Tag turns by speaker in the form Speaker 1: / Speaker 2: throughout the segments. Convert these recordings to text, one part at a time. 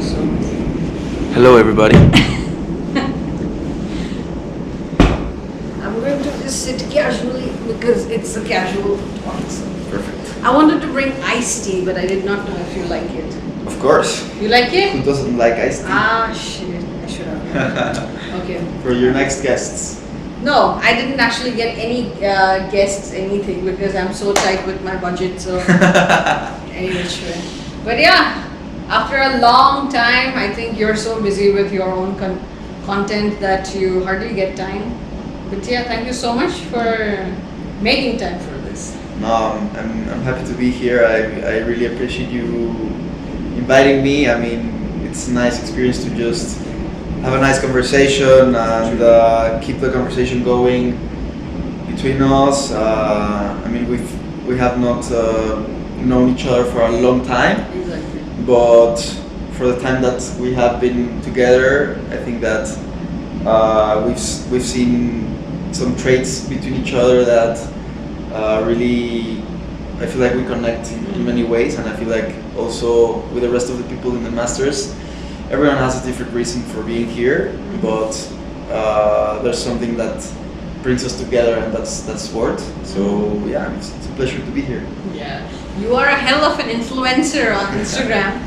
Speaker 1: So
Speaker 2: Hello, everybody.
Speaker 1: I'm going to just sit casually because it's a casual talk. So
Speaker 2: Perfect.
Speaker 1: I wanted to bring iced tea, but I did not know if you like it.
Speaker 2: Of course.
Speaker 1: You like it?
Speaker 2: Who doesn't like iced tea?
Speaker 1: Ah, shit. I should have. Okay.
Speaker 2: For your next guests.
Speaker 1: No, I didn't actually get any guests, anything, because I'm so tight with my budget. So anyway, sure. But yeah, after a long time, I think you're so busy with your own content that you hardly get time. But yeah, thank you so much for making time for this.
Speaker 2: No, I'm happy to be here. I really appreciate you inviting me. I mean, it's a nice experience to just have a nice conversation and keep the conversation going between us. I mean, we have not known each other for a long time,
Speaker 1: Exactly.
Speaker 2: but for the time that we have been together, I think that we've seen some traits between each other that really, I feel like we connect in many ways, and I feel like also with the rest of the people in the Masters, everyone has a different reason for being here, but there's something that brings us together, and that's sport. So yeah, it's a pleasure to be here.
Speaker 1: Yeah, you are a hell of an influencer on Instagram,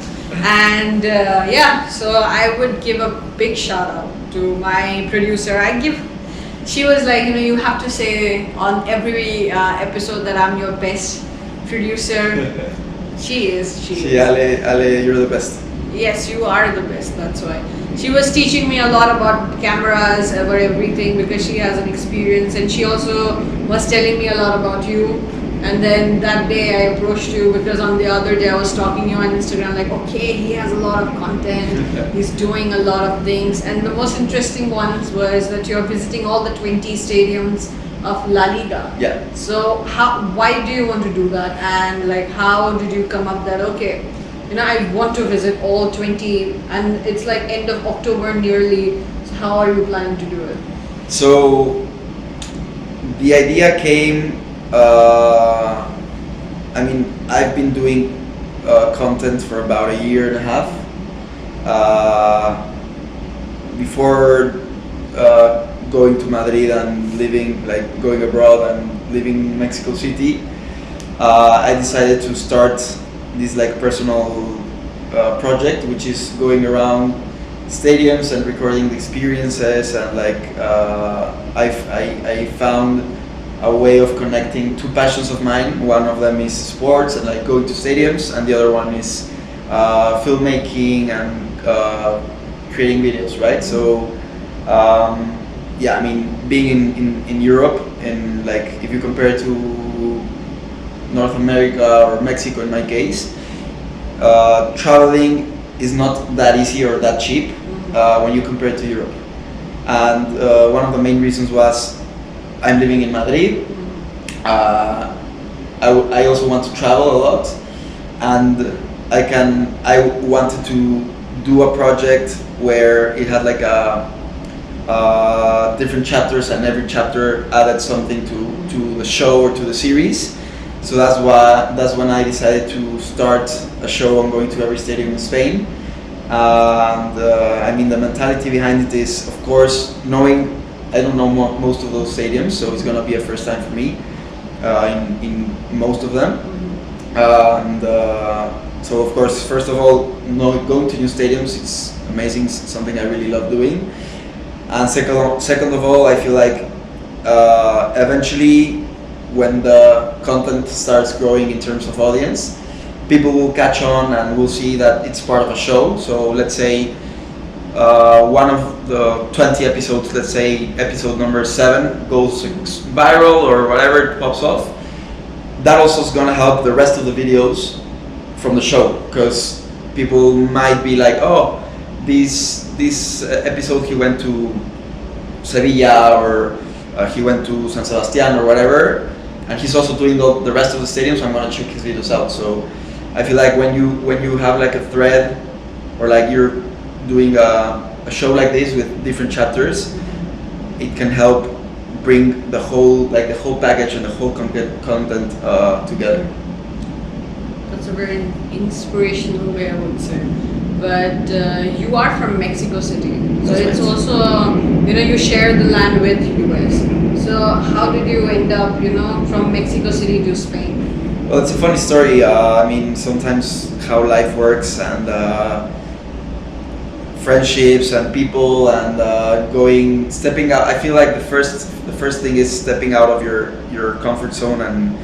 Speaker 1: and yeah, so I would give a big shout out to my producer. She was like, you have to say on every episode that I'm your best producer. She is.
Speaker 2: Ale, you're the best.
Speaker 1: Yes, you are the best, that's why. She was teaching me a lot about cameras, about everything, because she has an experience, and she also was telling me a lot about you. And then that day I approached you because on the other day I was stalking you on Instagram, like, okay, he has a lot of content, he's doing a lot of things. And the most interesting ones was that you're visiting all the 20 stadiums of La Liga.
Speaker 2: Yeah.
Speaker 1: So why do you want to do that? And like, how did you come up that, okay, I want to visit all 20, and it's like end of October nearly. So how are you planning to do it?
Speaker 2: So the idea came, I mean, I've been doing content for about a year and a half. Before going to Madrid and going abroad and living in Mexico City, I decided to start this personal project, which is going around stadiums and recording the experiences, and I found a way of connecting two passions of mine. One of them is sports and going to stadiums, and the other one is filmmaking and creating videos, right? So yeah, I mean, being in Europe, and if you compare it to North America or Mexico in my case, traveling is not that easy or that cheap when you compare it to Europe. And one of the main reasons was I'm living in Madrid. I also want to travel a lot, and I wanted to do a project where it had different chapters, and every chapter added something to the show or to the series. So that's when I decided to start a show on going to every stadium in Spain. And I mean, the mentality behind it is, of course, knowing I don't know most of those stadiums, so it's gonna be a first time for me in most of them. And so, of course, first of all, going to new stadiums, it's amazing. It's something I really love doing. And second of all, I feel like eventually, when the content starts growing in terms of audience, people will catch on and will see that it's part of a show. So let's say one of the 20 episodes, let's say episode number 7 goes viral or whatever, it pops off. That also is gonna help the rest of the videos from the show, because people might be like, oh, this episode he went to Sevilla, or he went to San Sebastian or whatever, and he's also doing the rest of the stadiums, so I'm gonna check his videos out. So I feel like when you have a thread, or you're doing a show like this with different chapters, it can help bring the whole package and the whole content together.
Speaker 1: That's a very inspirational way, I would say. but you are from Mexico City, so
Speaker 2: That's
Speaker 1: it's
Speaker 2: right.
Speaker 1: also, you share the land with US. So how did you end up, from Mexico City to Spain?
Speaker 2: Well, it's a funny story. I mean, sometimes how life works and friendships and people and stepping out. I feel like the first thing is stepping out of your comfort zone and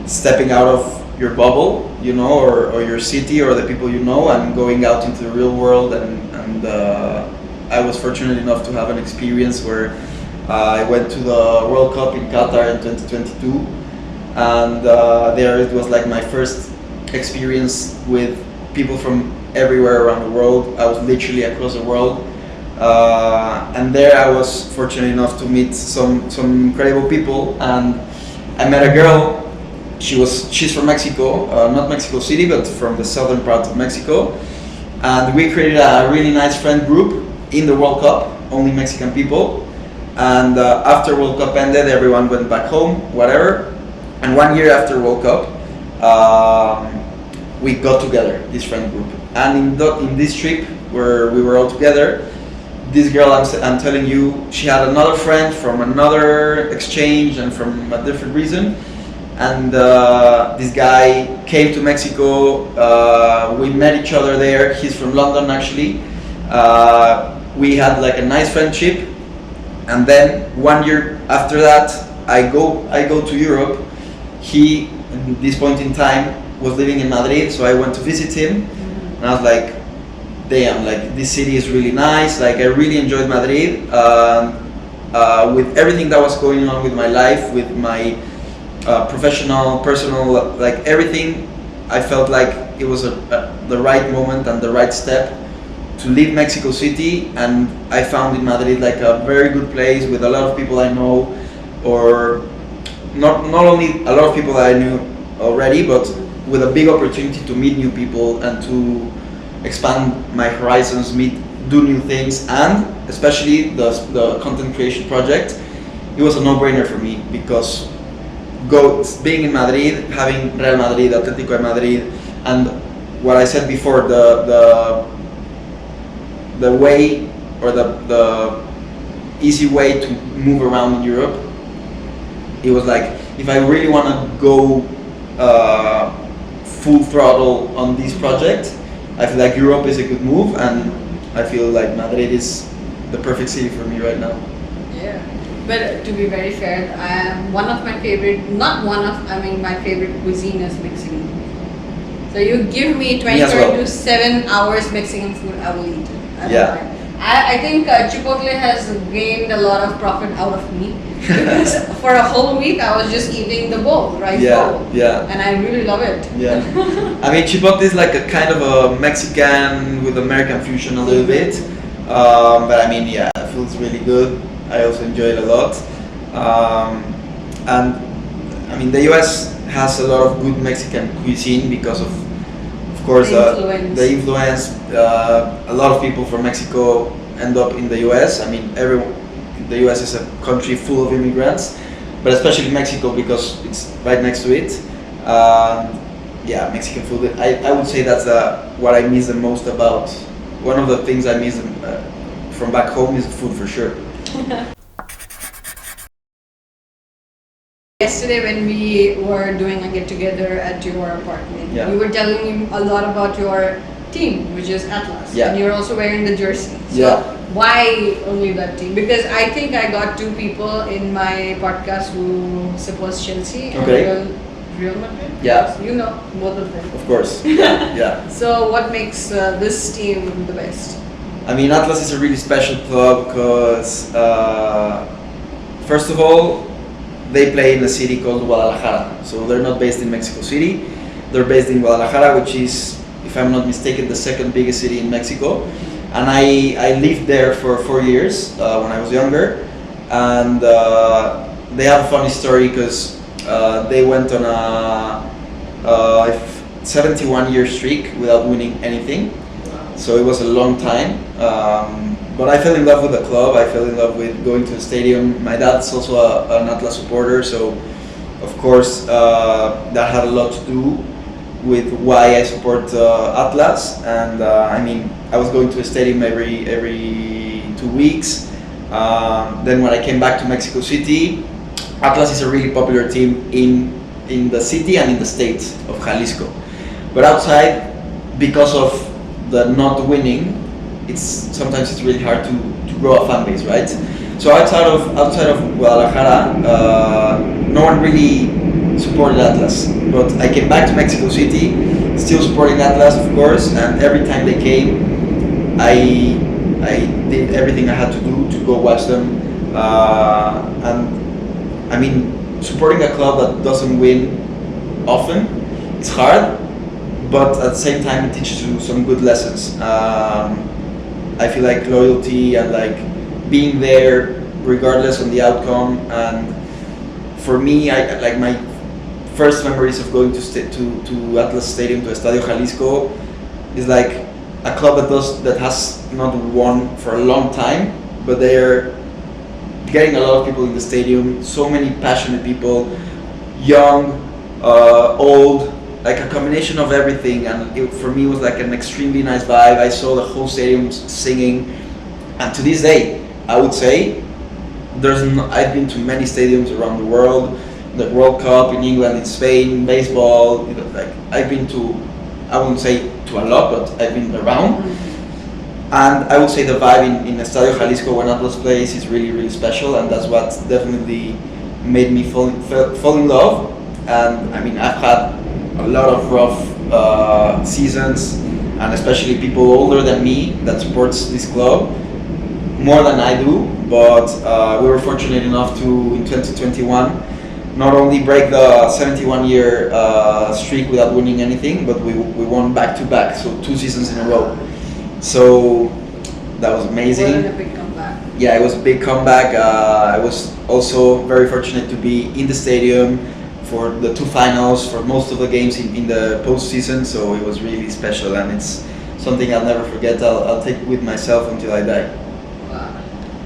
Speaker 2: stepping out of your bubble, or your city or the people and going out into the real world. And I was fortunate enough to have an experience where I went to the World Cup in Qatar in 2022, and there it was like my first experience with people from everywhere around the world. I was literally across the world, and there I was fortunate enough to meet some incredible people, and I met a girl. She's from Mexico, not Mexico City, but from the southern part of Mexico, and we created a really nice friend group in the World Cup, only Mexican people. And after World Cup ended, everyone went back home, whatever. And 1 year after World Cup, we got together, this friend group. And in this trip where we were all together, this girl, I'm telling you, she had another friend from another exchange and from a different reason. And this guy came to Mexico. We met each other there. He's from London, actually. We had like a nice friendship. And then 1 year after that, I go to Europe. He, at this point in time, was living in Madrid, so I went to visit him. And I was like, damn, like this city is really nice. Like I really enjoyed Madrid. With everything that was going on with my life, with my professional, personal, like everything, I felt like it was the right moment and the right step to leave Mexico City. And I found in Madrid like a very good place with a lot of people I know, or not only a lot of people that I knew already, but with a big opportunity to meet new people and to expand my horizons, do new things, and especially the content creation project. It was a no-brainer for me because being in Madrid, having Real Madrid, Atletico de Madrid, and what I said before, the way or the easy way to move around in Europe, it was like, if I really want to go full throttle on this project, I feel like Europe is a good move, and I feel like Madrid is the perfect city for me right now.
Speaker 1: Yeah, but to be very fair, my favorite cuisine is Mexican. So you give me 24 to 7 hours Mexican food, I will eat it. I think Chipotle has gained a lot of profit out of me because for a whole week I was just eating the rice bowl.
Speaker 2: Yeah.
Speaker 1: And I really love it.
Speaker 2: Yeah. I mean, Chipotle is like a kind of a Mexican with American fusion a little bit. But I mean, yeah, the food's really good. I also enjoy it a lot. And I mean, the US has a lot of good Mexican cuisine because of course, the influence. A lot of people from Mexico end up in the US. I mean, the US is a country full of immigrants, but especially Mexico because it's right next to it. Yeah, Mexican food. I would say that's what I miss the most about. One of the things I miss from back home is food for sure.
Speaker 1: Yesterday when we were doing a get-together at your apartment, you were telling me a lot about your team, which is Atlas.
Speaker 2: Yeah.
Speaker 1: And you're also wearing the jersey. So why only that team? Because I think I got two people in my podcast who support Chelsea and Real Madrid.
Speaker 2: Yeah.
Speaker 1: You know both of them.
Speaker 2: Of course. Yeah.
Speaker 1: So what makes this team the best?
Speaker 2: I mean, Atlas is a really special club because, first of all, they play in a city called Guadalajara. So they're not based in Mexico City. They're based in Guadalajara, which is, if I'm not mistaken, the second biggest city in Mexico. And I lived there for 4 years when I was younger. And they have a funny story because they went on a 71-year streak without winning anything. So it was a long time. But I fell in love with the club. I fell in love with going to the stadium. My dad's also an Atlas supporter, so of course that had a lot to do. with why I support Atlas, and I mean I was going to a stadium every 2 weeks. Then when I came back to Mexico City, Atlas is a really popular team in the city and in the state of Jalisco. But outside, because of the not winning, sometimes it's really hard to grow a fan base, right? So outside of Guadalajara, no one really supported Atlas. But I came back to Mexico City, still supporting Atlas, of course, and every time they came, I did everything I had to do to go watch them. And I mean, supporting a club that doesn't win often, it's hard, but at the same time it teaches you some good lessons. I feel like loyalty and like being there regardless of the outcome. And for me, I like my first memories of going to Atlas Stadium, to Estadio Jalisco, is like a club that has not won for a long time, but they're getting a lot of people in the stadium, so many passionate people, young, old, like a combination of everything, and for me it was like an extremely nice vibe. I saw the whole stadium singing, and to this day, I would say, I've been to many stadiums around the world, the World Cup in England, in Spain, baseball, like I've been to, I wouldn't say to a lot, but I've been around. And I would say the vibe in Estadio Jalisco when Atlas plays is really, really special, and that's what definitely made me fall in love. And I mean, I've had a lot of rough seasons, and especially people older than me that supports this club more than I do. But we were fortunate enough to, in 2021, not only break the 71-year streak without winning anything, but we won back-to-back, so 2 seasons in a row. So that was amazing.
Speaker 1: What a big comeback.
Speaker 2: Yeah, it was a big comeback. I was also very fortunate to be in the stadium for the 2 finals, for most of the games in the postseason, so it was really special, and it's something I'll never forget. I'll take with myself until I die.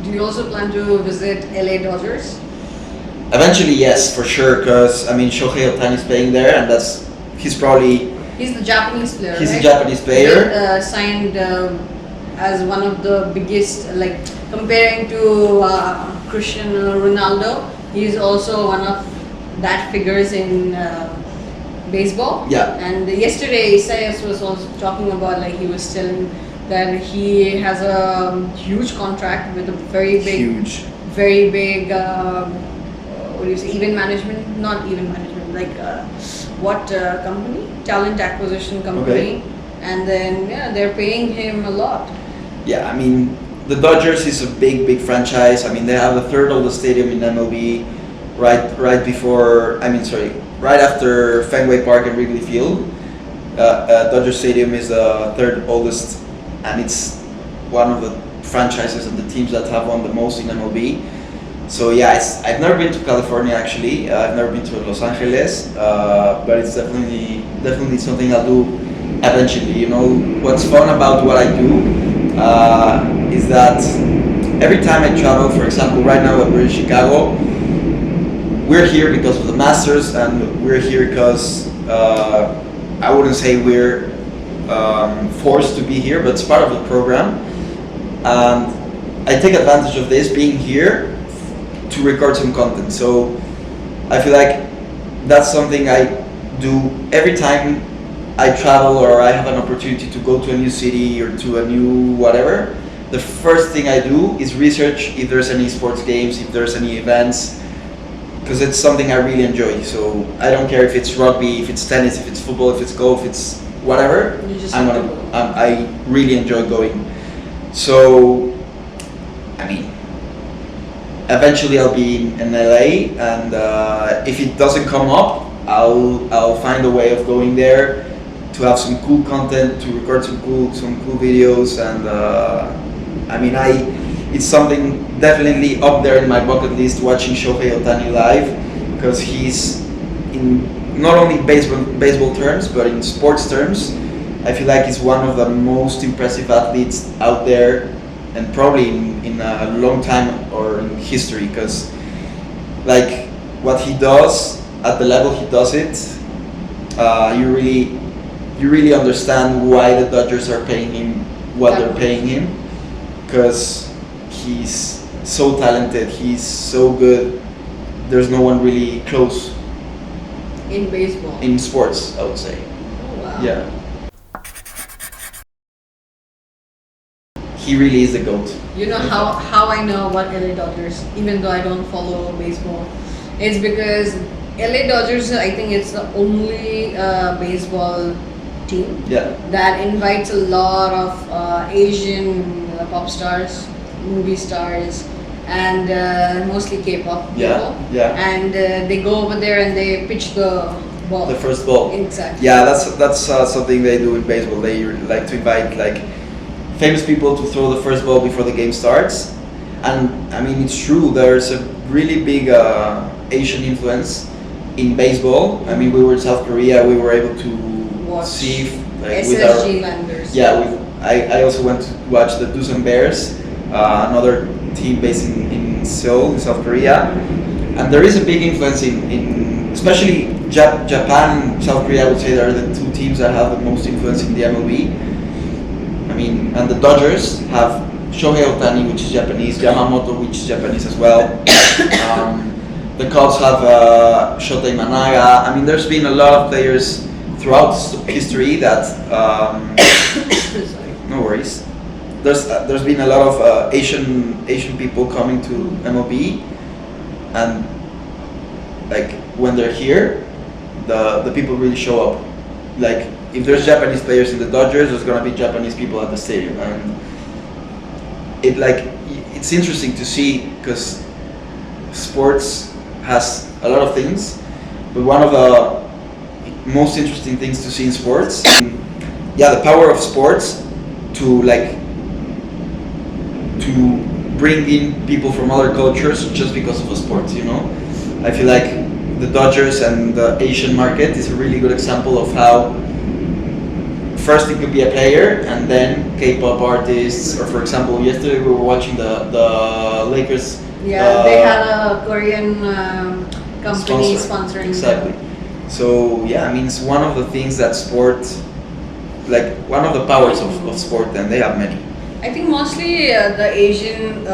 Speaker 1: Do you also plan to visit LA Dodgers?
Speaker 2: Eventually, yes, for sure, because I mean Shohei Ohtani is playing there, and he's
Speaker 1: the Japanese player.
Speaker 2: He's
Speaker 1: right?
Speaker 2: a Japanese player.
Speaker 1: Signed as one of the biggest, like comparing to Cristiano Ronaldo, he's also one of that figures in baseball.
Speaker 2: Yeah.
Speaker 1: And yesterday, Isaias was also talking about, like, he was telling that he has a huge contract with a very big, what do you say, not event management, like what company? Talent acquisition company.
Speaker 2: Okay.
Speaker 1: And then, yeah, they're paying him a lot.
Speaker 2: Yeah, I mean, the Dodgers is a big franchise. I mean, they have the 3rd oldest stadium in MLB, right after Fenway Park and Wrigley Field. Dodger Stadium is the 3rd oldest, and it's one of the franchises and the teams that have won the most in MLB. So yeah, I've never been to California actually. I've never been to Los Angeles, but it's definitely something I'll do eventually. You know, what's fun about what I do is that every time I travel, for example, right now we're in Chicago. We're here because of the Masters, and we're here because I wouldn't say we're forced to be here, but it's part of the program. And I take advantage of this being here to record some content. So I feel like that's something I do every time I travel or I have an opportunity to go to a new city or to a new whatever. The first thing I do is research if there's any sports games, if there's any events, because it's something I really enjoy. So I don't care if it's rugby, if it's tennis, if it's football, if it's golf, it's whatever. I really enjoy going. So I mean, eventually I'll be in LA, and if it doesn't come up, I'll find a way of going there to have some cool content, to record some cool videos, and I mean, it's something definitely up there in my bucket list, watching Shohei Ohtani live, because he's, in not only baseball terms, but in sports terms, I feel like he's one of the most impressive athletes out there, and probably in a long time or in history, because like what he does at the level he does it, you really you really understand why the Dodgers are paying him what they're paying him, because he's so talented, he's so good. There's no one really close
Speaker 1: In baseball.
Speaker 2: in sports, I would say.
Speaker 1: Oh, wow.
Speaker 2: Yeah. He really is the GOAT.
Speaker 1: You know how I know about LA Dodgers, even though I don't follow baseball? It's because LA Dodgers, I think it's the only baseball team
Speaker 2: Yeah.
Speaker 1: that invites a lot of Asian pop stars, movie stars, and mostly K-pop people.
Speaker 2: Yeah. Yeah.
Speaker 1: And they go over there and they pitch the ball.
Speaker 2: The first ball.
Speaker 1: Exactly.
Speaker 2: Yeah, that's something they do in baseball. They like to invite like famous people to throw the first ball before the game starts. And I mean, it's true. There's a really big Asian influence in baseball. I mean, we were in South Korea. We were able to
Speaker 1: Watch
Speaker 2: see
Speaker 1: SSG Landers.
Speaker 2: Yeah, I also went to watch the Doosan Bears, another team based in Seoul, in South Korea. And there is a big influence in especially Japan and South Korea. I would say they are the two teams that have the most influence in the MLB. I mean, and the Dodgers have Shohei Ohtani, which is Japanese, Yamamoto, which is Japanese as well. The Cubs have Shota Imanaga. I mean, there's been a lot of players throughout history that no worries. There's been a lot of Asian people coming to MLB, and like when they're here, the people really show up. Like if there's Japanese players in the Dodgers, there's gonna be Japanese people at the stadium, and it's interesting to see because sports has a lot of things, but one of the most interesting things to see in sports, the power of sports to bring in people from other cultures just because of a sport, you know. I feel like the Dodgers and the Asian market is a really good example of how first it could be a player and then K-pop artists, or for example yesterday we were watching the Lakers.
Speaker 1: Yeah, they had a Korean company sponsoring
Speaker 2: exactly.
Speaker 1: them.
Speaker 2: So yeah, I mean it's one of the things that sport, like one of the powers of sport, and they have many.
Speaker 1: I think mostly the Asian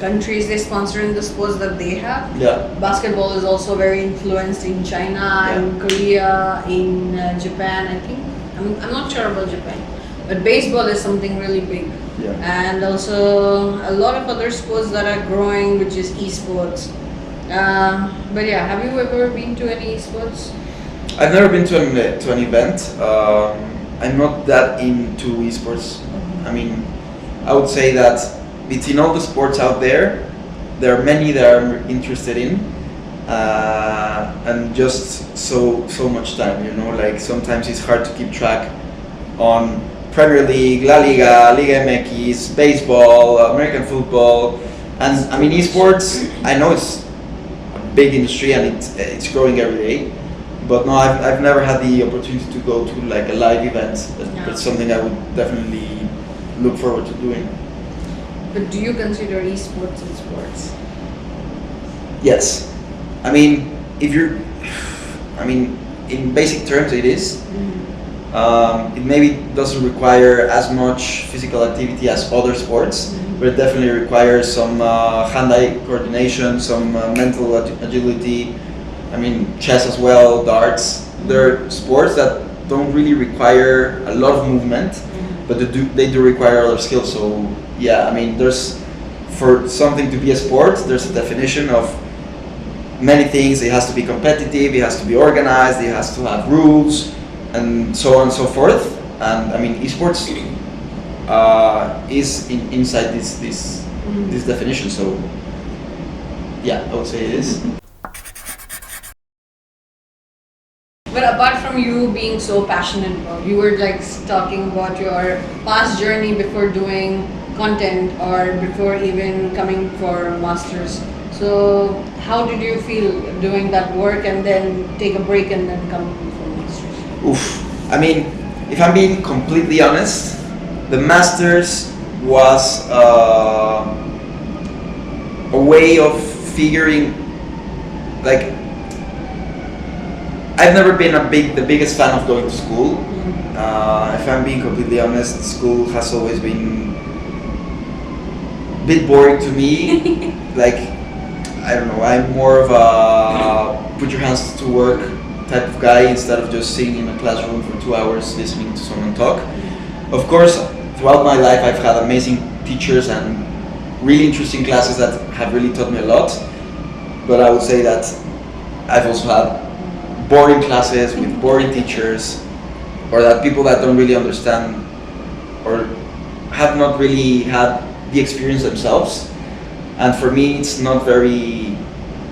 Speaker 1: countries, they sponsor in the sports that they have.
Speaker 2: Yeah.
Speaker 1: Basketball is also very influenced in China, in Korea, in Japan, I think. I'm not sure about Japan. But baseball is something really big.
Speaker 2: Yeah.
Speaker 1: And also a lot of other sports that are growing, which is esports. But yeah, have you ever been to any esports?
Speaker 2: I've never been to an event. I'm not that into esports. I mean, I would say that between all the sports out there are many that I'm interested in, and just so much time, you know. Like sometimes it's hard to keep track on Premier League, La Liga, Liga MX, baseball, American football, and I mean esports. I know it's a big industry and it's growing every day. But no, I've never had the opportunity to go to like a live event. It's something I would definitely look forward to doing.
Speaker 1: But do you consider esports in sports?
Speaker 2: Yes. I mean, in basic terms it is. It maybe doesn't require as much physical activity as other sports, but it definitely requires some hand-eye coordination, some mental agility. I mean, chess as well, darts. They're sports that don't really require a lot of movement, but they do require other skills. So yeah, I mean, for something to be a sport, there's a definition of many things. It has to be competitive, it has to be organized, it has to have rules, and so on and so forth. And I mean, esports is inside this definition. So yeah, I would say it is.
Speaker 1: But apart from you being so passionate about, you were like talking about your past journey before doing content or before even coming for masters. So how did you feel doing that work and then take a break and then come for masters?
Speaker 2: Oof. I mean, if I'm being completely honest, the masters was a way of figuring, like, I've never been the biggest fan of going to school. If I'm being completely honest, school has always been a bit boring to me. Like, I don't know, I'm more of a put your hands to work type of guy instead of just sitting in a classroom for 2 hours listening to someone talk. Of course, throughout my life I've had amazing teachers and really interesting classes that have really taught me a lot. But I would say that I've also had boring classes with boring teachers, or that people that don't really understand or have not really had the experience themselves. And for me, it's not very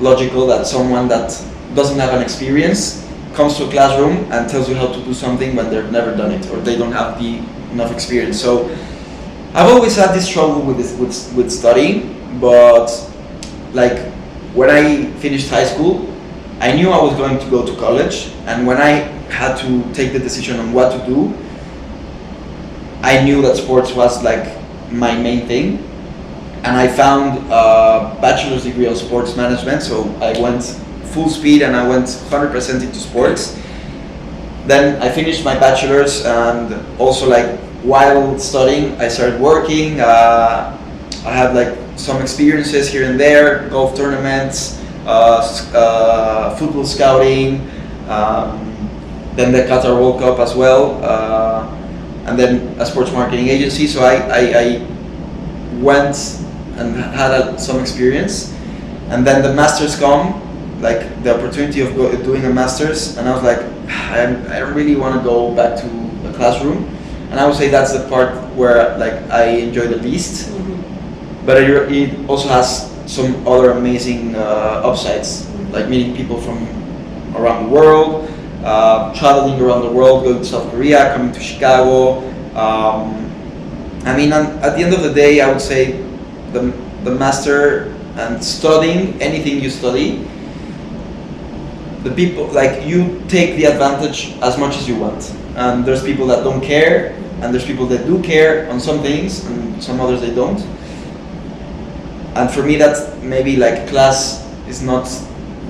Speaker 2: logical that someone that doesn't have an experience comes to a classroom and tells you how to do something when they've never done it or they don't have enough experience. So I've always had this struggle with studying, but like when I finished high school, I knew I was going to go to college, and when I had to take the decision on what to do, I knew that sports was like my main thing. And I found a bachelor's degree on sports management, so I went full speed and I went 100% into sports. Then I finished my bachelor's, and also like while studying I started working. I had like some experiences here and there, golf tournaments, football scouting, then the Qatar World Cup as well, and then a sports marketing agency. So I went and had some experience, and then the masters come, like the opportunity of doing a masters, and I was like, I don't really want to go back to a classroom, and I would say that's the part where like I enjoy the least. But it also has some other amazing upsides, like meeting people from around the world, traveling around the world, going to South Korea, coming to Chicago. I mean, at the end of the day, I would say the master and studying anything you study, the people, like, you take the advantage as much as you want. And there's people that don't care, and there's people that do care on some things, and some others they don't. And for me, that's maybe like class is not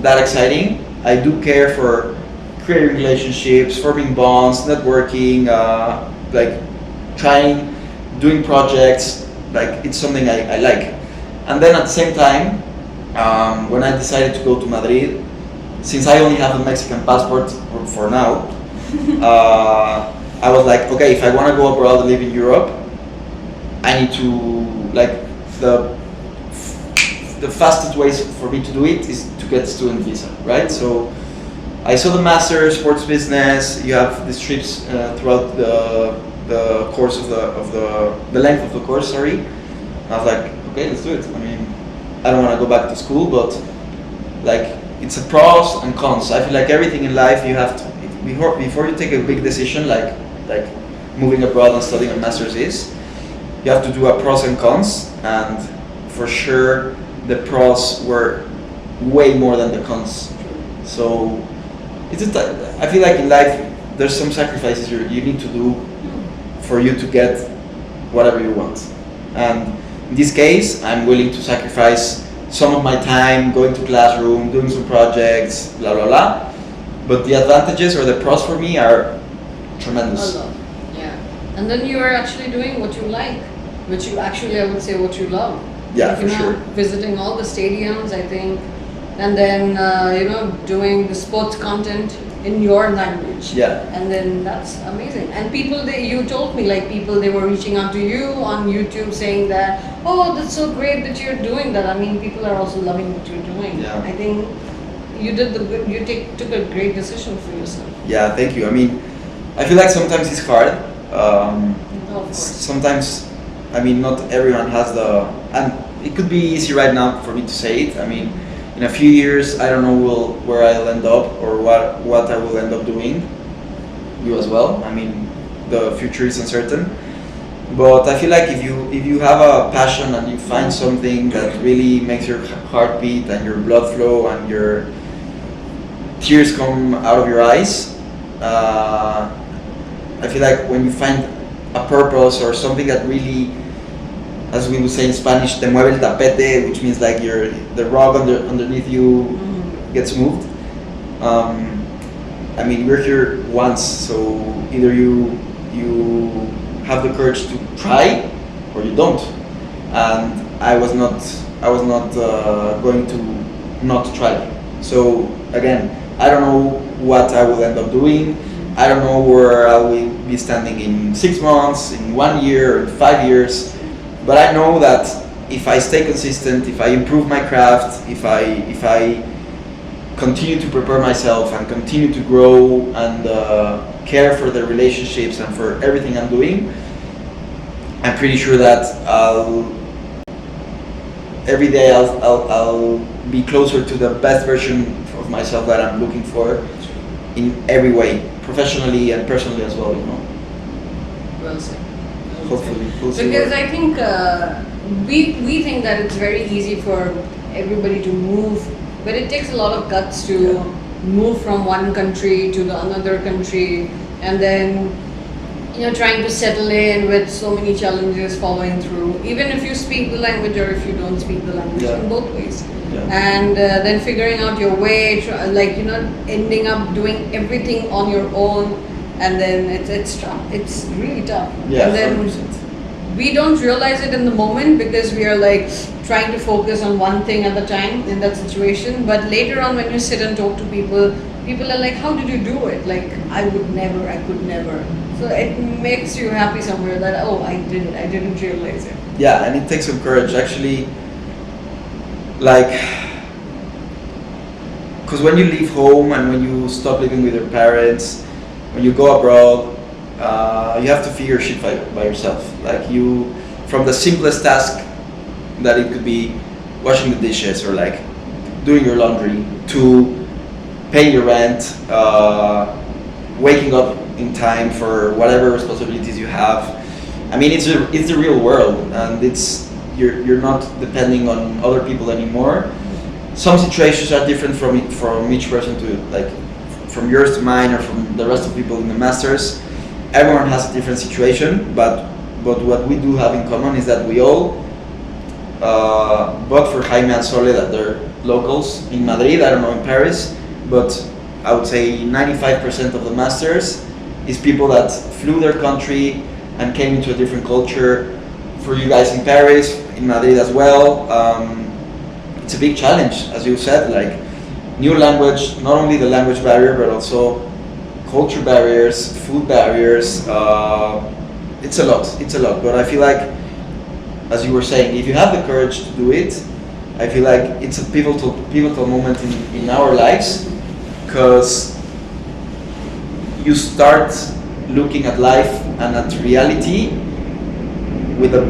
Speaker 2: that exciting. I do care for creating relationships, forming bonds, networking, like doing projects. Like, it's something I like. And then at the same time, when I decided to go to Madrid, since I only have a Mexican passport for now, I was like, okay, if I want to go abroad and live in Europe, I need to, like, the fastest ways for me to do it is to get student visa, right? So I saw the master sports business. You have these trips throughout the course of the length of the course. Sorry, I was like, okay, let's do it. I mean, I don't want to go back to school, but like, it's a pros and cons. I feel like everything in life you have to, before you take a big decision like moving abroad and studying a master's you have to do a pros and cons, and for sure the pros were way more than the cons. So it's just, I feel like in life there's some sacrifices you need to do for you to get whatever you want. And in this case, I'm willing to sacrifice some of my time going to classroom, doing some projects, blah blah blah. But the advantages or the pros for me are tremendous.
Speaker 1: A lot, yeah. And then you are actually doing what you like, which you actually, I would say, what you love.
Speaker 2: Yeah,
Speaker 1: like,
Speaker 2: for sure.
Speaker 1: Visiting all the stadiums, I think, and then doing the sports content in your language.
Speaker 2: Yeah.
Speaker 1: And then that's amazing. And people, you told me, like, people, they were reaching out to you on YouTube saying that, oh, that's so great that you're doing that. I mean, people are also loving what you're doing.
Speaker 2: Yeah.
Speaker 1: I think you took a great decision for yourself.
Speaker 2: Yeah, thank you. I mean, I feel like sometimes it's hard.
Speaker 1: Of course.
Speaker 2: Sometimes, I mean, not everyone has and it could be easy right now for me to say it. I mean, in a few years, I don't know where I'll end up or what I will end up doing. You as well. I mean, the future is uncertain. But I feel like if you have a passion and you find something that really makes your heart beat and your blood flow and your tears come out of your eyes, I feel like when you find a purpose or something that really, as we would say in Spanish, te mueve el tapete, which means like the rug underneath you gets moved. I mean, we're here once, so either you have the courage to try or you don't. And I was not going to not try. So again, I don't know what I will end up doing. I don't know where I will be standing in 6 months, in 1 year, in 5 years. But I know that if I stay consistent, if I improve my craft, if I continue to prepare myself and continue to grow and care for the relationships and for everything I'm doing, I'm pretty sure that every day I'll be closer to the best version of myself that I'm looking for in every way, professionally and personally as well, you know.
Speaker 1: Well said.
Speaker 2: Hopefully, we'll see.
Speaker 1: Because I think we think that it's very easy for everybody to move, but it takes a lot of guts to move from one country to the another country, and then trying to settle in with so many challenges following through, even if you speak the language or if you don't speak the language, in both ways. And then figuring out your way, ending up doing everything on your own, and then it's tough. It's really tough.
Speaker 2: Yeah,
Speaker 1: and then
Speaker 2: 100%.
Speaker 1: we don't realize it in the moment because we are like trying to focus on one thing at a time in that situation. But later on, when you sit and talk to people are like, "How did you do it?" Like, I could never. So it makes you happy somewhere that, oh, I did it. I didn't realize it.
Speaker 2: Yeah, and it takes some courage actually. Like, because when you leave home and when you stop living with your parents, when you go abroad, you have to figure shit by yourself. Like from the simplest task that it could be washing the dishes or like doing your laundry to paying your rent, waking up in time for whatever responsibilities you have. I mean, it's the real world, and you're not depending on other people anymore. Some situations are different from each person to like from yours to mine or from the rest of people in the masters. Everyone has a different situation, but what we do have in common is that we all, but for Jaime and Sole, that they're locals in Madrid, I don't know in Paris, but I would say 95% of the masters is people that flew their country and came into a different culture. For you guys in Paris, in Madrid as well, it's a big challenge, as you said, like new language, not only the language barrier, but also culture barriers, food barriers. It's a lot, but I feel like, as you were saying, if you have the courage to do it, I feel like it's a pivotal moment in our lives, because you start looking at life and at reality with an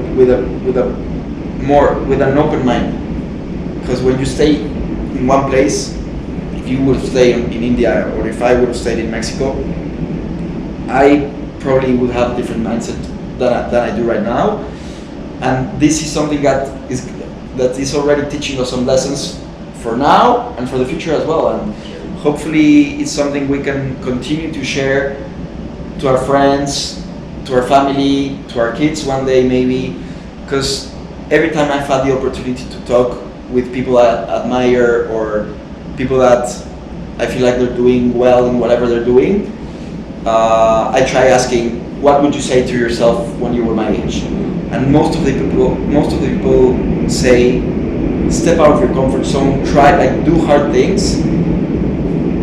Speaker 2: open mind. Because when you stay in one place, if you would stay in India or if I would have stayed in Mexico, I probably would have a different mindset than I do right now. And this is something that is already teaching us some lessons for now and for the future as well. And hopefully it's something we can continue to share to our friends, to our family, to our kids one day maybe. Because every time I've had the opportunity to talk with people I admire or people that I feel like they're doing well in whatever they're doing, I try asking, what would you say to yourself when you were my age? And most of the people say, step out of your comfort zone, try, like, do hard things,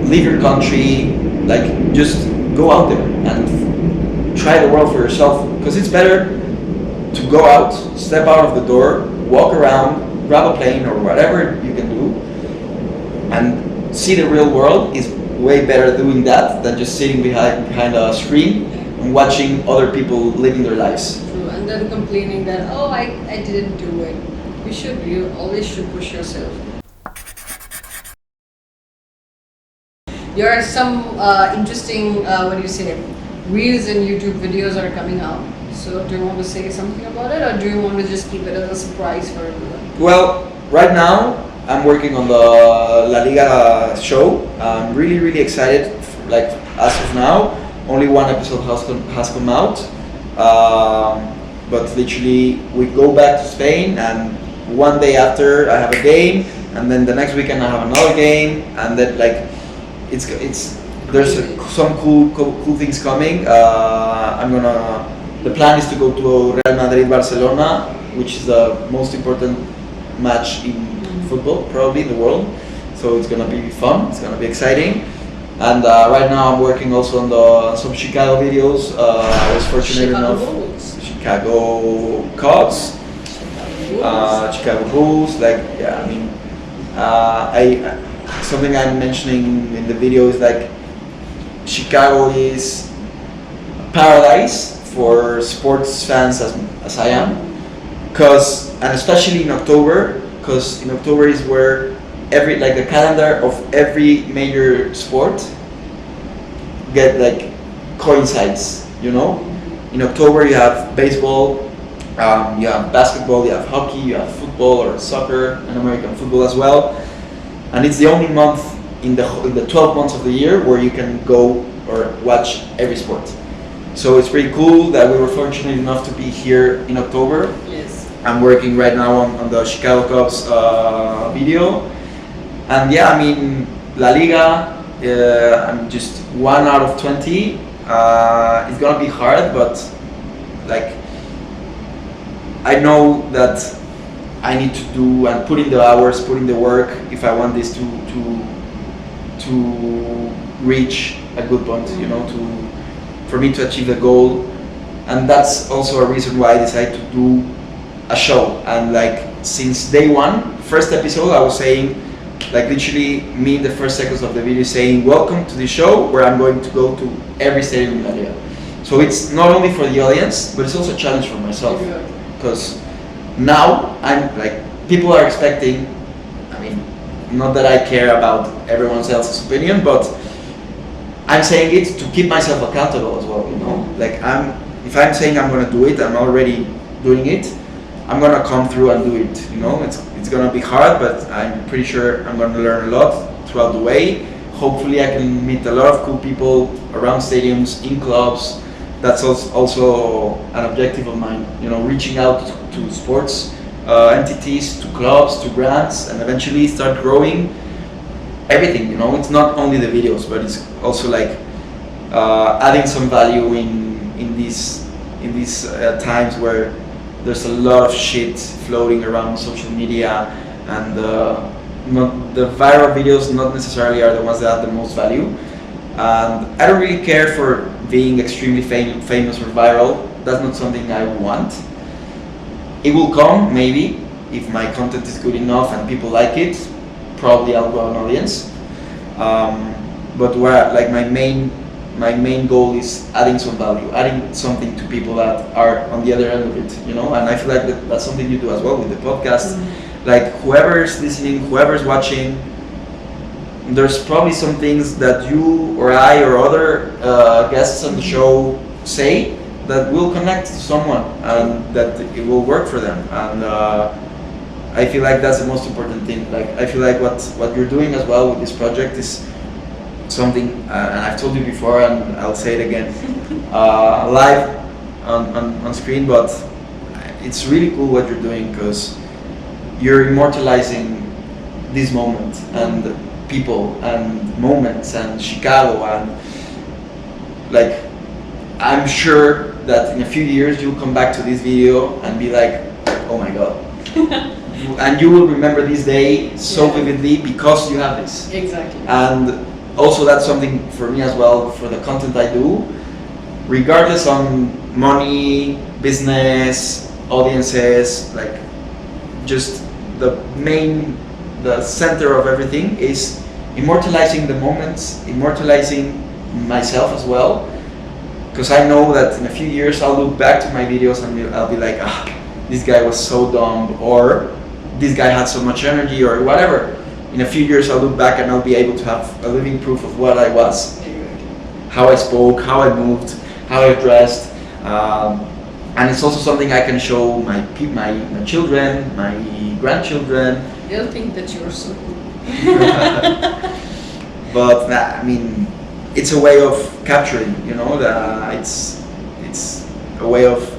Speaker 2: leave your country, like, just go out there and try the world for yourself, because it's better to go out, step out of the door, walk around, grab a plane or whatever you can do, and see the real world. Is way better doing that than just sitting behind a screen and watching other people living their lives.
Speaker 1: True, and then complaining that, oh, I didn't do it. You always should push yourself. There are some interesting, reels and YouTube videos are coming out. So do you want to say something about it, or do you want to just keep it as a surprise for everyone?
Speaker 2: Well, right now I'm working on the La Liga show. I'm really, really excited. Like, as of now, only one episode has come out. But literally, we go back to Spain, and one day after I have a game, and then the next weekend I have another game, and then like it's there's some cool things coming. The plan is to go to Real Madrid Barcelona, which is the most important match in football probably in the world. So it's gonna be fun. It's gonna be exciting. And right now I'm working also on some Chicago videos. I was fortunate enough. Chicago Cubs, Chicago Bulls. Like yeah, I mean, something I'm mentioning in the video is like Chicago is paradise for sports fans as I am, and especially in October, because in October is where the calendar of every major sport coincides, you know. In October you have baseball, you have basketball, you have hockey, you have football or soccer and American football as well, and it's the only month in the 12 months of the year where you can go or watch every sport. So it's pretty cool that we were fortunate enough to be here in October.
Speaker 1: Yes.
Speaker 2: I'm working right now on the Chicago Cubs video. And yeah, I mean, La Liga, I'm just 1 out of 20. It's gonna be hard, but like, I know that I need to do and put in the hours, put in the work if I want this to reach a good point, you know, for me to achieve the goal. And that's also a reason why I decided to do a show. And like since day one, first episode, I was saying, like literally me in the first seconds of the video saying, welcome to the show where I'm going to go to every stadium in La Liga. So it's not only for the audience, but it's also a challenge for myself. Because now I'm like, people are expecting, I mean, not that I care about everyone else's opinion, but I'm saying it to keep myself accountable as well, you know? Like if I'm saying I'm gonna do it, I'm already doing it, I'm gonna come through and do it, you know? It's gonna be hard, but I'm pretty sure I'm gonna learn a lot throughout the way. Hopefully I can meet a lot of cool people around stadiums, in clubs. That's also an objective of mine, you know, reaching out to sports entities, to clubs, to brands, and eventually start growing everything, you know. It's not only the videos, but it's also like adding some value in these times where there's a lot of shit floating around social media, and the viral videos not necessarily are the ones that add the most value. And I don't really care for being extremely famous or viral. That's not something I want. It will come, maybe, if my content is good enough and people like it. Probably I'll grow an audience. But where like my main goal is adding some value, adding something to people that are on the other end of it, you know. And I feel like that's something you do as well with the podcast. Like whoever's listening, whoever's watching, there's probably some things that you or I or other guests on the show say that will connect to someone and that it will work for them. And I feel like that's the most important thing. Like I feel like what you're doing as well with this project is something, and I've told you before, and I'll say it again, live on screen. But it's really cool what you're doing because you're immortalizing this moment and people and moments and Chicago, and like I'm sure that in a few years you'll come back to this video and be like, oh my god. And you will remember this day so vividly because you have this.
Speaker 1: Exactly.
Speaker 2: And also that's something for me as well, for the content I do, regardless on money, business, audiences, like just the center of everything is immortalizing the moments, immortalizing myself as well, because I know that in a few years I'll look back to my videos and I'll be like, this guy was so dumb, or this guy had so much energy, or whatever. In a few years I'll look back and I'll be able to have a living proof of what I was, how I spoke, how I moved, how I dressed, and it's also something I can show my children, my grandchildren.
Speaker 1: They'll think that you're so cool.
Speaker 2: But I mean, it's a way of capturing, you know, it's a way of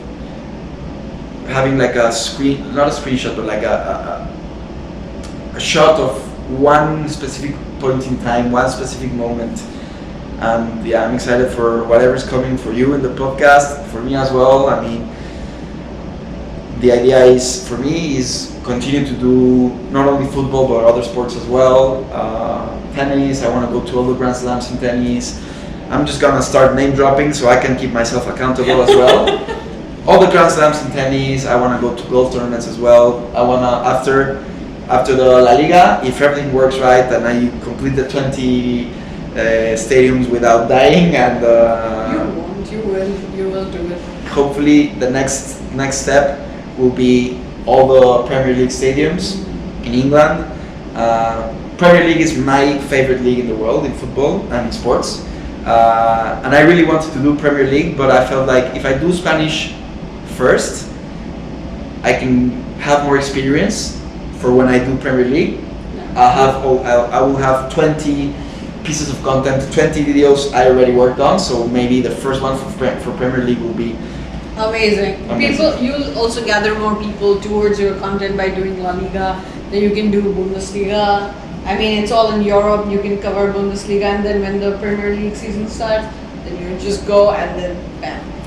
Speaker 2: having like a screen, not a screenshot, but like a shot of one specific point in time, one specific moment, And yeah, I'm excited for whatever's coming for you in the podcast, for me as well. I mean, the idea is for me is continue to do not only football but other sports as well. Tennis, I want to go to all the Grand Slams in tennis. I'm just gonna start name dropping so I can keep myself accountable as well. All the Grand Slams in tennis. I want to go to golf tournaments as well. I wanna after the La Liga, if everything works right and I complete the 20 stadiums without dying, and
Speaker 1: you will do it.
Speaker 2: hopefully the next step will be all the Premier League stadiums in England. Premier League is my favorite league in the world in football and in sports. And I really wanted to do Premier League, but I felt like if I do Spanish first, I can have more experience for when I do Premier League. I will have 20 pieces of content, 20 videos I already worked on, so maybe the first one for Premier League will be
Speaker 1: amazing. People, you'll also gather more people towards your content by doing La Liga. Then you can do Bundesliga. I mean, it's all in Europe. You can cover Bundesliga, and then when the Premier League season starts, then you just go and then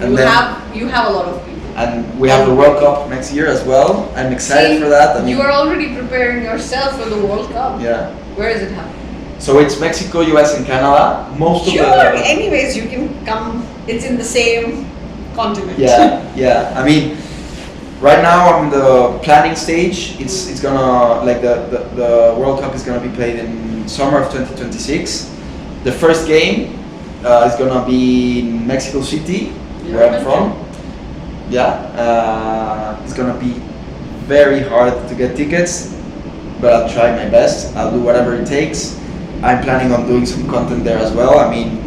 Speaker 1: bam. You have a lot of people.
Speaker 2: And we have the World Cup next year as well. I'm excited for that. I mean,
Speaker 1: you are already preparing yourself for the World Cup.
Speaker 2: Yeah.
Speaker 1: Where is it happening?
Speaker 2: So it's Mexico, US, and Canada.
Speaker 1: Anyways, you can come. It's in the same continent.
Speaker 2: Yeah. I mean, right now I'm in the planning stage. It's gonna the World Cup is gonna be played in summer of 2026. The first game is gonna be in Mexico City, where I'm from. It's gonna be very hard to get tickets, but I'll try my best. I'll do whatever it takes. I'm planning on doing some content there as well. I mean,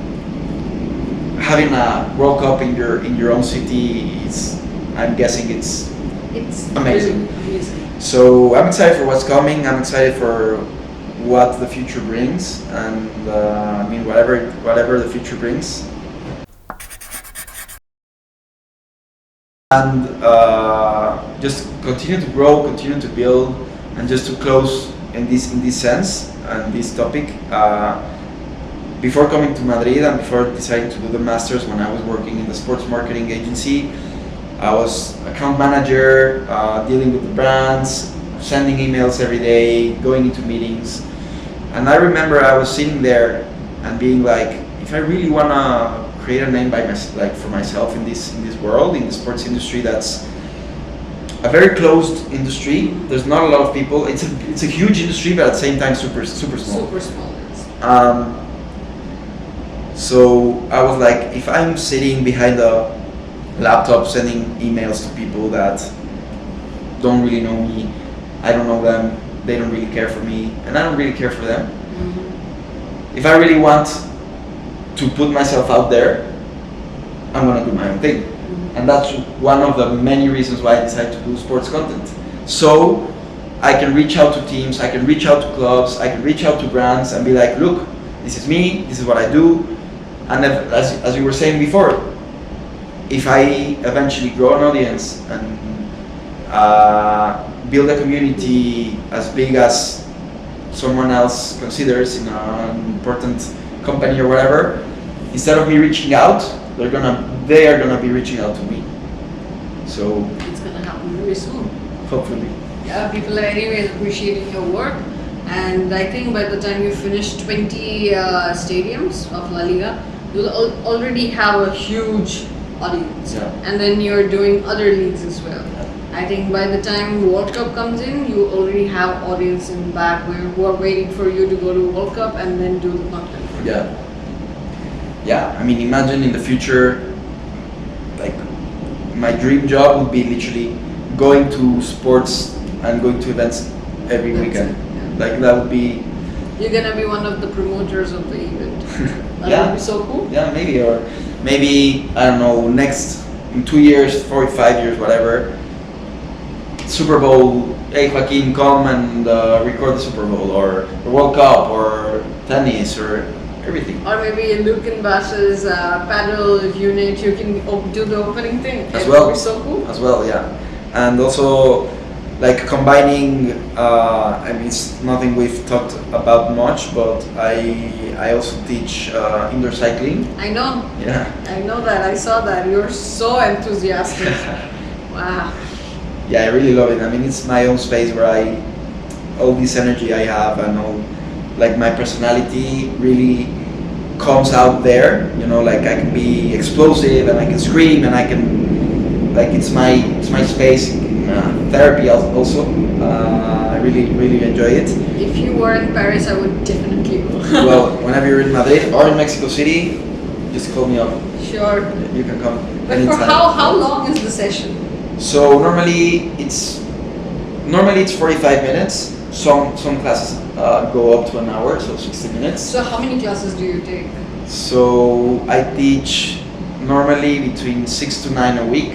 Speaker 2: having a World Cup in your own city I'm guessing it's amazing.
Speaker 1: Really amazing.
Speaker 2: So I'm excited for what's coming. I'm excited for what the future brings, and I mean whatever the future brings. And just continue to grow, continue to build, and just to close in this sense and this topic. Before coming to Madrid and before deciding to do the masters, when I was working in the sports marketing agency, I was account manager, dealing with the brands, sending emails every day, going into meetings. And I remember I was sitting there and being like, if I really wanna create a name for myself in this world, in the sports industry, that's a very closed industry. There's not a lot of people. It's a huge industry, but at the same time super small.
Speaker 1: Super small. Yes.
Speaker 2: So I was like, if I'm sitting behind a laptop sending emails to people that don't really know me, I don't know them, they don't really care for me, and I don't really care for them. Mm-hmm. If I really want to put myself out there, I'm gonna do my own thing. Mm-hmm. And that's one of the many reasons why I decided to do sports content. So I can reach out to teams, I can reach out to clubs, I can reach out to brands and be like, look, this is me, this is what I do. And as you were saying before, if I eventually grow an audience and build a community as big as someone else considers in an important company or whatever, instead of me reaching out, they are gonna be reaching out to me. So
Speaker 1: it's gonna happen very soon.
Speaker 2: Hopefully.
Speaker 1: Yeah, people are anyways appreciating your work, and I think by the time you finish 20 stadiums of La Liga, you'll already have a huge audience.
Speaker 2: Yeah.
Speaker 1: And then you're doing other leagues as well. I think by the time World Cup comes in, you already have audience in the back who are waiting for you to go to World Cup and then do the content.
Speaker 2: Yeah, I mean, imagine in the future, like, my dream job would be literally going to sports and going to events every weekend.
Speaker 1: Yeah.
Speaker 2: Like, that would be...
Speaker 1: You're gonna be one of the promoters of the event.
Speaker 2: That
Speaker 1: would be so cool.
Speaker 2: Yeah, maybe, I don't know, in 2 years, 4 or 5 years, whatever, Super Bowl, hey Joaquin, come and record the Super Bowl, or the World Cup, or tennis, or everything.
Speaker 1: Or maybe Luke and Bash's paddle unit, you can do the opening thing.
Speaker 2: As well.
Speaker 1: It would be so cool.
Speaker 2: As well, yeah. And also, like combining. I mean, it's nothing we've talked about much, but I also teach indoor cycling.
Speaker 1: I know.
Speaker 2: Yeah.
Speaker 1: I know that. I saw that. You're so enthusiastic. Wow.
Speaker 2: Yeah, I really love it. I mean, it's my own space where all this energy I have and all, like my personality really comes out there. You know, like I can be explosive and I can scream and I can, like it's my space. Therapy also. I really enjoy it.
Speaker 1: If you were in Paris, I would definitely go.
Speaker 2: Well, whenever you're in Madrid or in Mexico City, just call me up.
Speaker 1: Sure.
Speaker 2: You can come
Speaker 1: But
Speaker 2: anytime.
Speaker 1: for how long is the session?
Speaker 2: So normally it's 45 minutes. Some classes go up to an hour, so 60 minutes.
Speaker 1: So how many classes do you take?
Speaker 2: So I teach normally between 6 to 9 a week.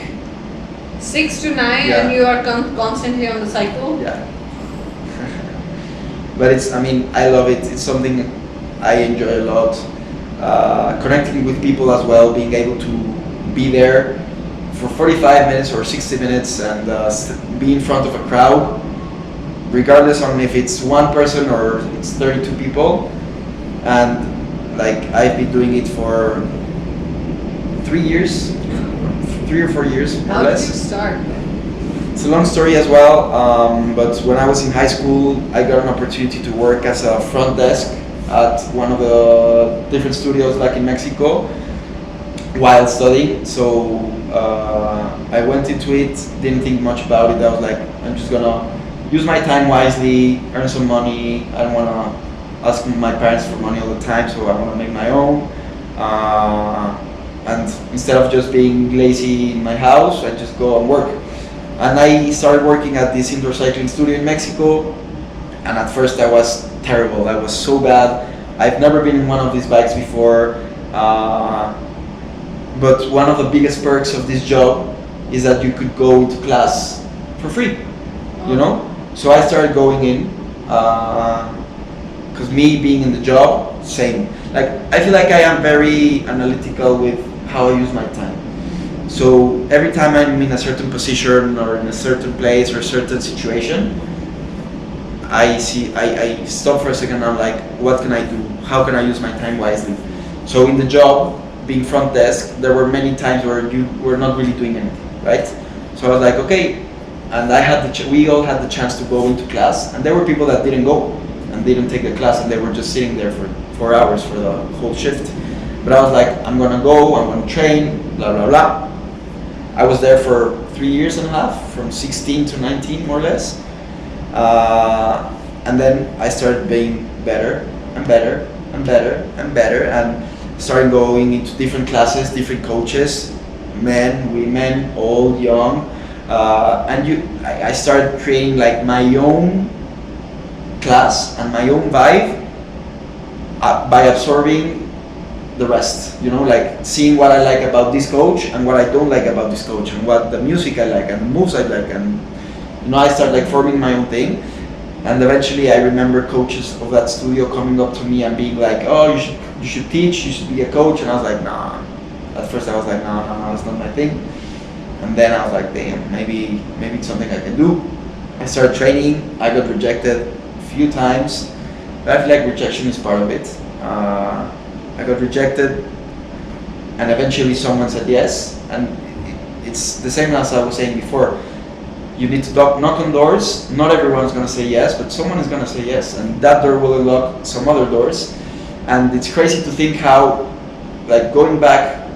Speaker 1: 6 to 9,
Speaker 2: Yeah.
Speaker 1: and you are constantly on the cycle?
Speaker 2: Yeah. But I love it. It's something I enjoy a lot. Connecting with people as well, being able to be there for 45 minutes or 60 minutes and be in front of a crowd, regardless on if it's one person or it's 32 people. And like I've been doing it for 3 years, 3 or 4 years more
Speaker 1: How
Speaker 2: or
Speaker 1: did
Speaker 2: less.
Speaker 1: you start?
Speaker 2: It's a long story as well, but when I was in high school, I got an opportunity to work as a front desk at one of the different studios back in Mexico while studying. So I went into it, didn't think much about it. I was like, I'm just gonna use my time wisely, earn some money. I don't wanna ask my parents for money all the time, so I wanna make my own. And instead of just being lazy in my house, I just go and work. And I started working at this indoor cycling studio in Mexico, and at first I was terrible. I was so bad. I've never been in one of these bikes before, but one of the biggest perks of this job is that you could go into class for free, you know? So I started going in, because me being in the job, same. Like, I feel like I am very analytical with how I use my time. So every time I'm in a certain position or in a certain place or a certain situation, I stop for a second and I'm like, what can I do? How can I use my time wisely? So in the job, being front desk, there were many times where you were not really doing anything, right? So I was like, okay, and we all had the chance to go into class, and there were people that didn't go and didn't take the class, and they were just sitting there for 4 hours for the whole shift. But I was like, I'm gonna go, I'm gonna train, blah blah blah. I was there for 3 years and a half, from 16 to 19 more or less. And then I started being better and better and better and better, and started going into different classes, different coaches, men, women, old, young. I started creating like my own class and my own vibe by absorbing the rest, you know, like seeing what I like about this coach and what I don't like about this coach, and what the music I like and the moves I like, and you know, I started like forming my own thing. And eventually I remember coaches of that studio coming up to me and being like, oh, you should teach, you should be a coach. And I was like, nah. At first I was like, no, it's not my thing. And then I was like, damn, maybe it's something I can do. I started training. I got rejected a few times, but I feel like rejection is part of it. I got rejected, and eventually someone said yes. And it's the same as I was saying before. You need to knock on doors. Not everyone's going to say yes, but someone is going to say yes, and that door will unlock some other doors. And it's crazy to think how, like, going back,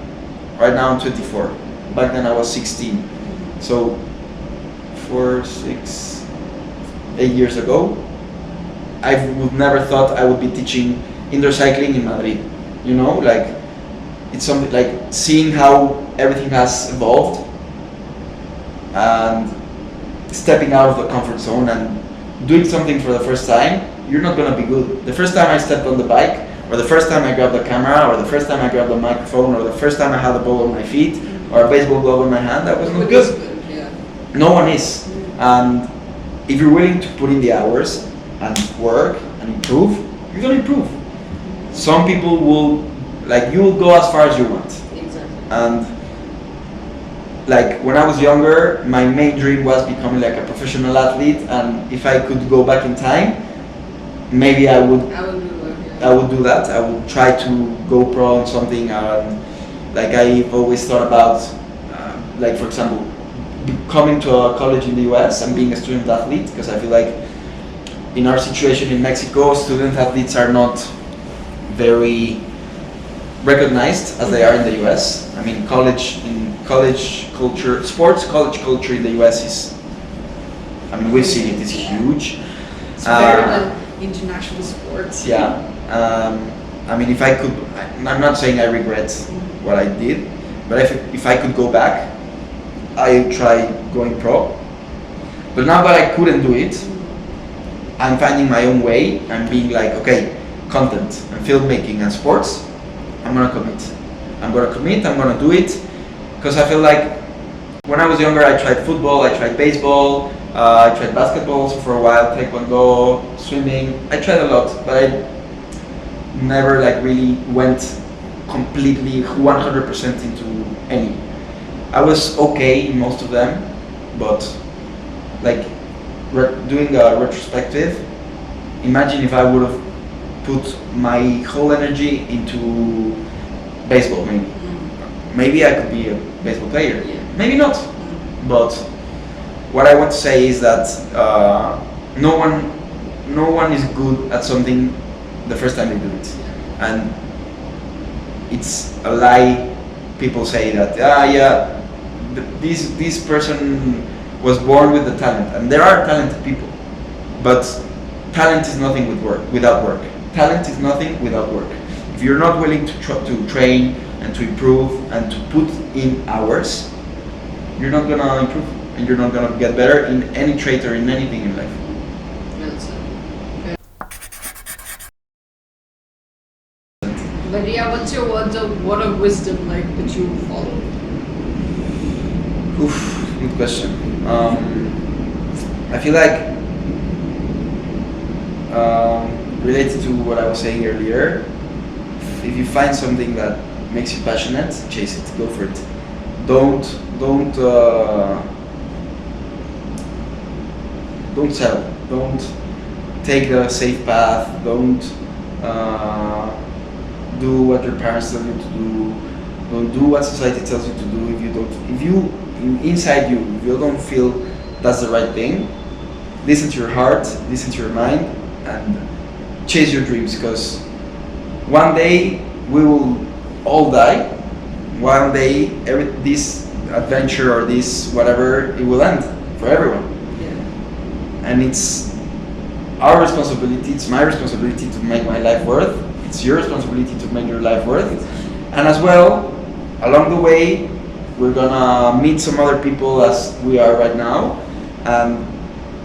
Speaker 2: right now I'm 24. Back then I was 16. So 4, 6, 8 years ago, I would never thought I would be teaching indoor cycling in Madrid. You know, like, it's something like seeing how everything has evolved and stepping out of the comfort zone and doing something for the first time. You're not gonna be good. The first time I stepped on the bike, or the first time I grabbed the camera, or the first time I grabbed the microphone, or the first time I had a ball on my feet, or a baseball glove in my hand, that was not good.
Speaker 1: Yeah.
Speaker 2: No one is. And if you're willing to put in the hours and work and improve, you're gonna improve. Some people will, like, you will go as far as you want.
Speaker 1: Exactly.
Speaker 2: And like when I was younger, my main dream was becoming like a professional athlete, and if I could go back in time, maybe I would
Speaker 1: I will do that.
Speaker 2: I would do that. I would try to go pro on something. Like I've always thought about, like for example, coming to a college in the US and being a student athlete, because I feel like in our situation in Mexico, student athletes are not very recognized as they are in the US. I mean, college culture, sports college culture in the US is, I mean, we've seen it is huge.
Speaker 1: It's better than international sports.
Speaker 2: Yeah. I mean, if I could, I'm not saying I regret what I did, but if I could go back, I would try going pro. But now that I couldn't do it, I'm finding my own way and being like, okay, content and filmmaking and sports, I'm gonna commit. I'm gonna do it, because I feel like when I was younger, I tried football, I tried baseball, I tried basketball for a while, taekwondo, swimming. I tried a lot, but I never like really went completely 100% into any. I was okay in most of them, but like doing a retrospective, imagine if I would have put my whole energy into baseball. Maybe I could be a baseball player.
Speaker 1: Yeah.
Speaker 2: Maybe not. But what I want to say is that no one is good at something the first time they do it, and it's a lie. People say that this person was born with the talent, and there are talented people, but talent is nothing without work. Talent is nothing without work. If you're not willing to train and to improve and to put in hours, you're not gonna improve, and you're not gonna get better in any trait or in anything in life.
Speaker 1: But yeah, what's your word of wisdom like that you follow?
Speaker 2: Oof, good question. I feel like related to what I was saying earlier, if you find something that makes you passionate, chase it, go for it. Don't settle. Don't take the safe path. Don't do what your parents tell you to do. Don't do what society tells you to do. If you inside you, if you don't feel that's the right thing, listen to your heart, listen to your mind, and chase your dreams. Because one day we will all die. One day this adventure or this whatever, it will end for everyone.
Speaker 1: Yeah.
Speaker 2: And it's our responsibility, it's my responsibility to make my life worth. It's your responsibility to make your life worth. And as well, along the way, we're gonna meet some other people as we are right now. And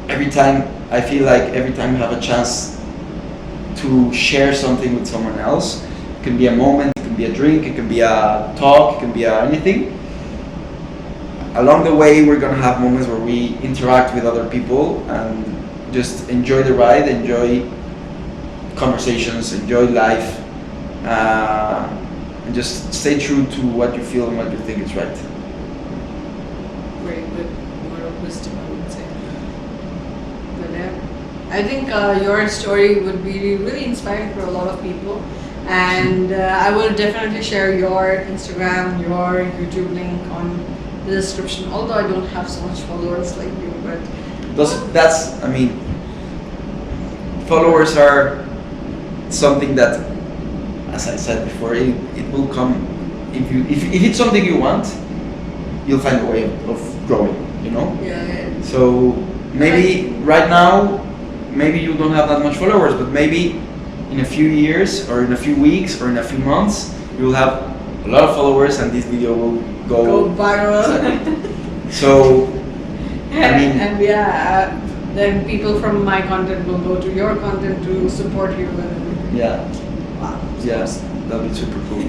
Speaker 2: I feel like every time we have a chance to share something with someone else, it can be a moment, it can be a drink, it can be a talk, it can be anything. Along the way, we're gonna have moments where we interact with other people and just enjoy the ride, enjoy conversations, enjoy life, and just stay true to what you feel and what you think is right.
Speaker 1: Very good word of wisdom, I would say. But yeah, I think your story would be really inspiring for a lot of people, and I will definitely share your Instagram, your YouTube link on the description. Although I don't have so much followers like you, but
Speaker 2: I mean, followers are something that, as I said before, it will come. If it's something you want, you'll find a way of growing, you know?
Speaker 1: Yeah.
Speaker 2: So maybe right now, maybe you don't have that much followers, but maybe in a few years or in a few weeks or in a few months, you'll have a lot of followers and this video will
Speaker 1: Go viral.
Speaker 2: So, I mean,
Speaker 1: and then people from my content will go to your content to support you. And
Speaker 2: yeah.
Speaker 1: Wow.
Speaker 2: Yes, that'd be super cool.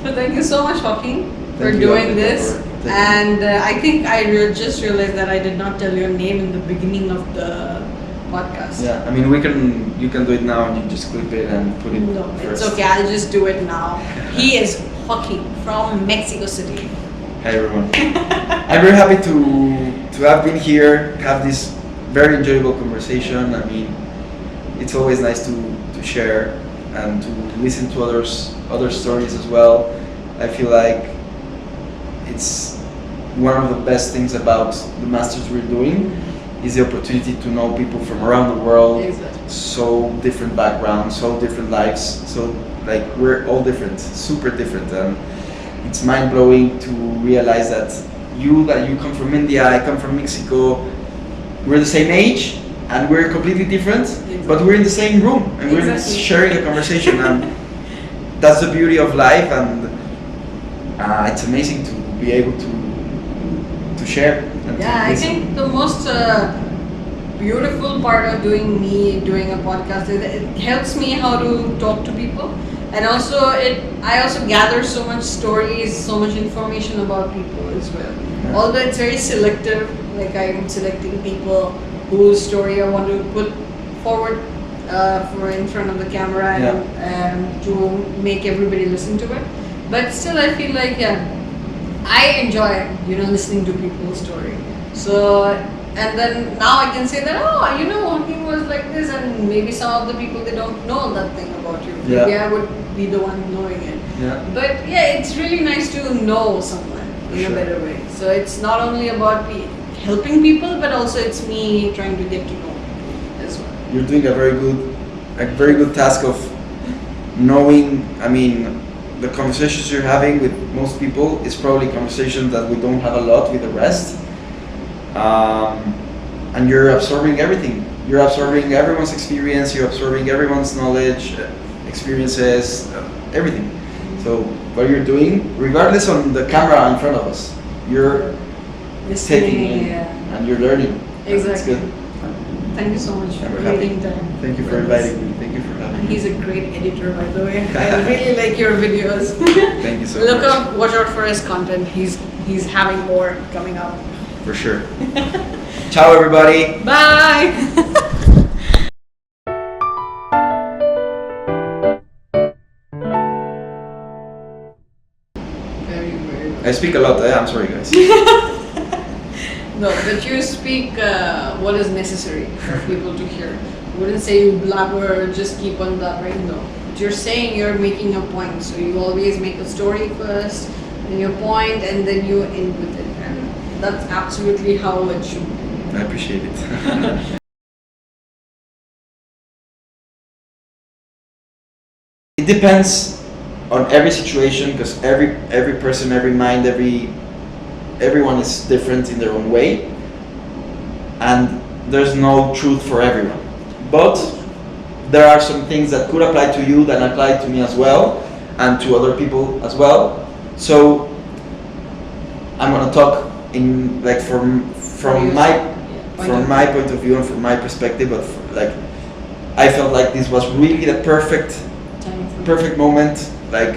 Speaker 1: So thank you so much, Joaquin, for
Speaker 2: Thank you,
Speaker 1: doing
Speaker 2: Joaquin,
Speaker 1: this.
Speaker 2: for
Speaker 1: And I think I just realized that I did not tell your name in the beginning of the podcast.
Speaker 2: Yeah, I mean, you can do it now and you just clip it and put it
Speaker 1: No,
Speaker 2: first.
Speaker 1: it's okay. I'll just do it now. He is Joaquin from Mexico City.
Speaker 2: Hi everyone. I'm very happy to have been here, have this very enjoyable conversation. I mean, it's always nice to share and to listen to other stories as well. I feel like it's one of the best things about the masters we're doing is the opportunity to know people from around the world.
Speaker 1: Exactly.
Speaker 2: So different backgrounds, so different lives, so like we're all different, super different, and it's mind-blowing to realize that you come from India, I come from Mexico, we're the same age and we're completely different, but we're in the same room and we're sharing a conversation, and that's the beauty of life, and it's amazing to be able to share. And
Speaker 1: Yeah, I think the most beautiful part of doing a podcast is it helps me how to talk to people, and also I also gather so much stories, so much information about people as well.
Speaker 2: Yeah.
Speaker 1: Although it's very selective, like I'm selecting people whose story I want to put forward for in front of the camera and to make everybody listen to it. But still, I feel like I enjoy listening to people's story. So, and then now I can say that Joaquin was like this, and maybe some of the people, they don't know that thing about you. Maybe I would be the one knowing it.
Speaker 2: Yeah.
Speaker 1: But yeah, it's really nice to know someone in a better way. So it's not only about me helping people, but also it's me trying to get to know people as well.
Speaker 2: You're doing a very good task of knowing. I mean, the conversations you're having with most people is probably conversations that we don't have a lot with the rest. And you're absorbing everything. You're absorbing everyone's experience. You're absorbing everyone's knowledge, experiences, everything. So what you're doing, regardless on the camera in front of us, you're taking in and you're learning.
Speaker 1: Exactly.
Speaker 2: That's good.
Speaker 1: Thank you so much for
Speaker 2: I'm happy.
Speaker 1: taking time.
Speaker 2: Thank you for inviting me. Thank you for having me.
Speaker 1: He's a great editor, by the way. I really like your videos.
Speaker 2: Thank you so
Speaker 1: Look
Speaker 2: much.
Speaker 1: out, watch out for his content. He's having more coming up.
Speaker 2: For sure. Ciao, everybody.
Speaker 1: Bye. Very.
Speaker 2: I speak a lot. I'm sorry, guys.
Speaker 1: No, but you speak what is necessary for people to hear. You wouldn't say you blabber or just keep on blabbering, no. But you're saying you're making a point, so you always make a story first, then your point, and then you end with it. And that's absolutely how it should be.
Speaker 2: I appreciate it. It depends on every situation, because every person, every mind, everyone is different in their own way, and there's no truth for everyone. But there are some things that could apply to you that apply to me as well, and to other people as well. So I'm gonna talk in like from my point of view and from my perspective. But I felt like this was really the perfect moment. Like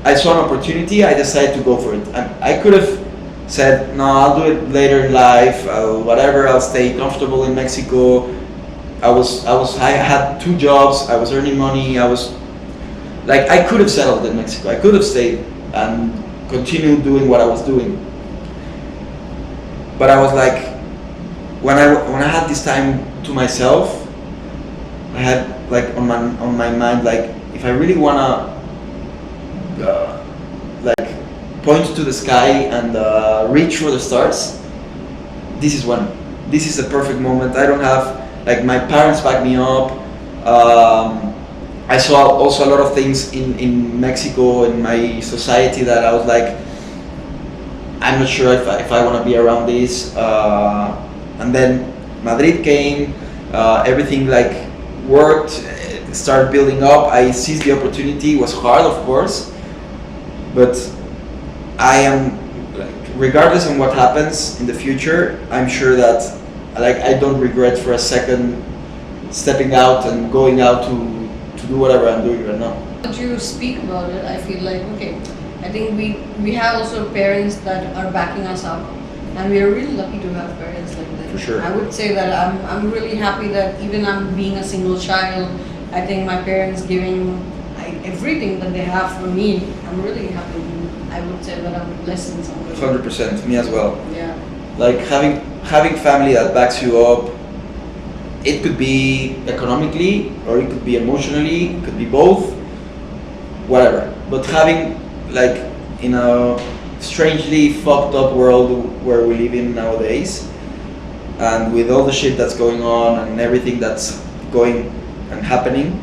Speaker 2: I saw an opportunity, I decided to go for it. I could have said, no, I'll do it later in life, I'll stay comfortable in Mexico. I had 2 jobs, I was earning money, I could have settled in Mexico, I could have stayed and continued doing what I was doing. But I was like, when I had this time to myself, I had like on my mind, like, if I really wanna point to the sky and reach for the stars, this is the perfect moment. I don't have, like, my parents back me up. I saw also a lot of things in Mexico, in my society, that I was like, I'm not sure if I want to be around this. And then Madrid came, everything like worked, started building up. I seized the opportunity. It was hard, of course, but I am, regardless of what happens in the future, I'm sure that I don't regret for a second stepping out and going out to do whatever I'm doing right now.
Speaker 1: But you speak about it, I feel like, okay, I think we have also parents that are backing us up, and we are really lucky to have parents like that.
Speaker 2: For sure.
Speaker 1: I would say that I'm really happy that even I'm being a single child, I think my parents giving everything that they have for me, I'm really happy I would say that I'm blessed in some way.
Speaker 2: 100%. Me as well.
Speaker 1: Yeah.
Speaker 2: Like having family that backs you up. It could be economically, or it could be emotionally. It could be both. Whatever. But having, like, in a strangely fucked up world where we live in nowadays, and with all the shit that's going on and everything that's going and happening,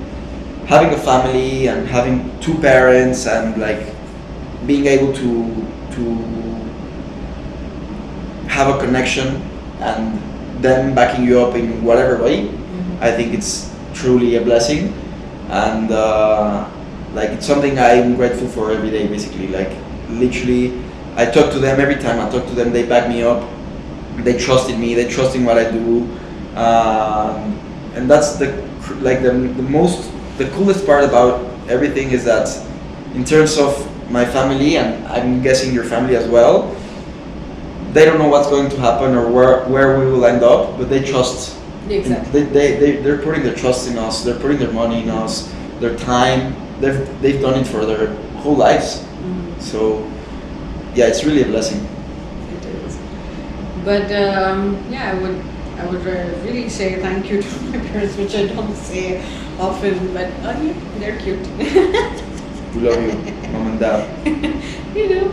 Speaker 2: having a family and having two parents and like being able to have a connection and them backing you up in whatever way, I think it's truly a blessing, and like it's something I'm grateful for every day. Basically, like literally, I talk to them every time I talk to them. They back me up. They trusted me. They trust in what I do, and that's the coolest part about everything is that in terms of my family, and I'm guessing your family as well, they don't know what's going to happen or where we will end up, but they trust.
Speaker 1: Exactly.
Speaker 2: They're putting their trust in us. They're putting their money in us, their time. They've done it for their whole lives. So yeah, it's really a blessing.
Speaker 1: It is. But yeah, I would really say thank you to my parents, which I don't say often, but yeah, they're cute.
Speaker 2: We love you, mom and dad.
Speaker 1: You know.